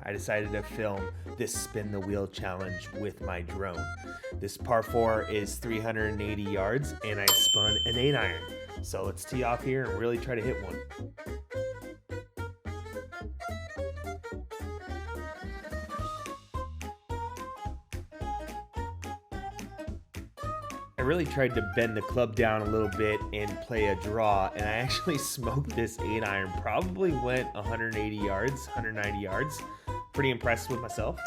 4, I decided to film this spin the wheel challenge with my drone. This par 4 is 380 yards and I spun an 8-iron. So let's tee off here and really try to hit one. I really tried to bend the club down a little bit and play a draw, and I actually smoked this 8-iron. Probably went 180 yards, 190 yards. Pretty impressed with myself.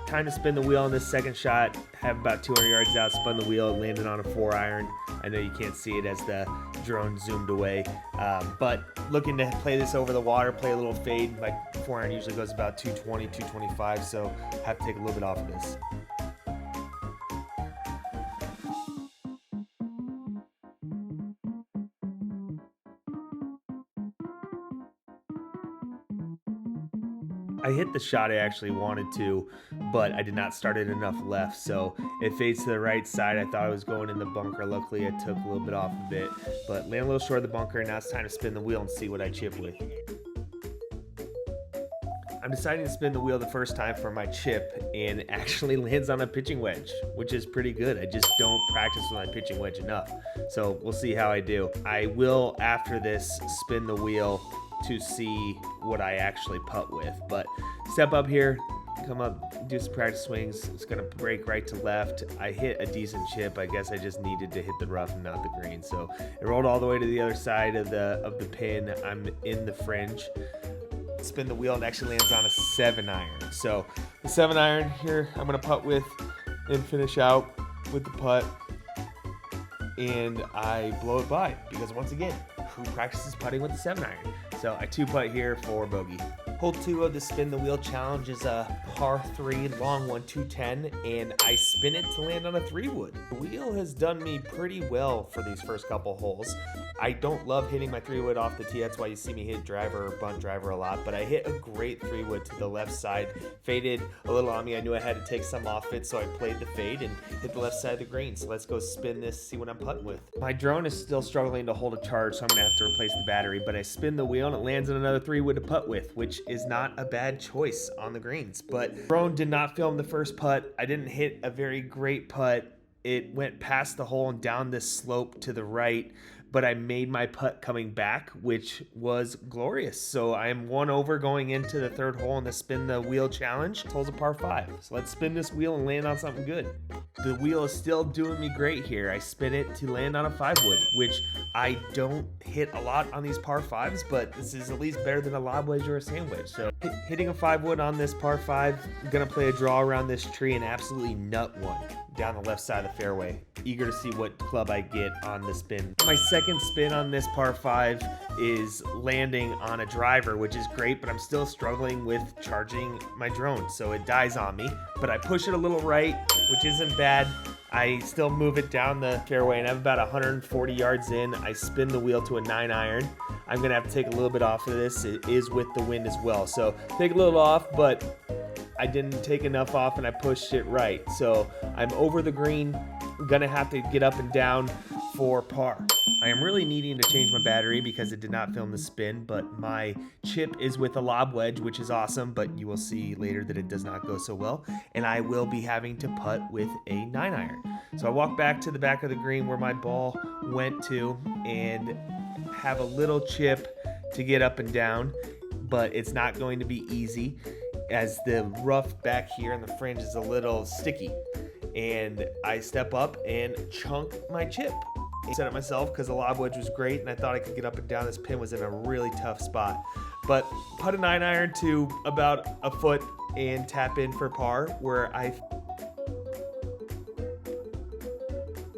Time to spin the wheel on this second shot. Have about 200 yards out, spun the wheel, landed on a 4-iron. I know you can't see it as the drone zoomed away, but looking to play this over the water, play a little fade. My 4-iron usually goes about 220, 225, so have to take a little bit off of this. I hit the shot I actually wanted to, but I did not start it enough left, so it fades to the right side. I thought I was going in the bunker. Luckily, I took a little bit off of it, but land a little short of the bunker. Now it's time to spin the wheel and see what I chip with. I'm deciding to spin the wheel the first time for my chip, and it actually lands on a pitching wedge, which is pretty good. I just don't practice with my pitching wedge enough, so we'll see how I do. I will, after this, spin the wheel to see what I actually putt with, but step up here, come up, do some practice swings. It's gonna break right to left. I hit a decent chip. I guess I just needed to hit the rough and not the green, so it rolled all the way to the other side of the pin. I'm in the fringe. Spin the wheel and actually lands on a 7-iron. So the 7-iron here I'm gonna putt with and finish out with the putt, and I blow it by because once again, who practices putting with the 7-iron? So I 2-putt here for bogey. Hole 2 of the spin the wheel challenge is a par 3 long one, 210, and I spin it to land on a 3-wood. The wheel has done me pretty well for these first couple holes. I don't love hitting my 3-wood off the tee. That's why you see me hit driver or bunt driver a lot, but I hit a great 3-wood to the left side. Faded a little on me. I knew I had to take some off it, so I played the fade and hit the left side of the green. So let's go spin this, see what I'm putting with. My drone is still struggling to hold a charge, so I'm gonna have to replace the battery, but I spin the wheel and it lands on another 3-wood to putt with, which is not a bad choice on the greens. But drone did not film the first putt. I didn't hit a very great putt. It went past the hole and down this slope to the right, but I made my putt coming back, which was glorious. So I am 1 over going into the 3rd hole in the spin the wheel challenge. This hole's a par 5. So let's spin this wheel and land on something good. The wheel is still doing me great here. I spin it to land on a 5-wood, which I don't hit a lot on these par 5s, but this is at least better than a lob wedge or a sand wedge. So hitting a 5-wood on this par 5, I'm gonna play a draw around this tree and absolutely nut one down the left side of the fairway. Eager to see what club I get on the spin. My second spin on this par 5 is landing on a driver, which is great, but I'm still struggling with charging my drone, so it dies on me. But I push it a little right, which isn't bad. I still move it down the fairway and I'm about 140 yards in. I spin the wheel to a 9-iron. I'm gonna have to take a little bit off of this. It is with the wind as well, so take a little off, but I didn't take enough off and I pushed it right. So I'm over the green, gonna have to get up and down for par. I am really needing to change my battery because it did not film the spin, but my chip is with a lob wedge, which is awesome, but you will see later that it does not go so well, and I will be having to putt with a 9-iron. So I walk back to the back of the green where my ball went to and have a little chip to get up and down, but it's not going to be easy as the rough back here in the fringe is a little sticky. And I step up and chunk my chip. I set it myself because the lob wedge was great and I thought I could get up and down. This pin was in a really tough spot. But put a 9-iron to about a foot and tap in for par, where I